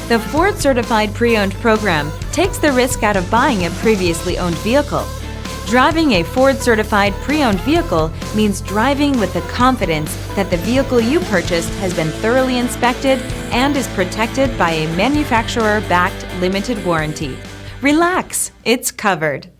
The Ford Certified Pre-Owned program takes the risk out of buying a previously owned vehicle. Driving a Ford Certified Pre-Owned vehicle means driving with the confidence that the vehicle you purchased has been thoroughly inspected and is protected by a manufacturer-backed limited warranty. Relax, it's covered.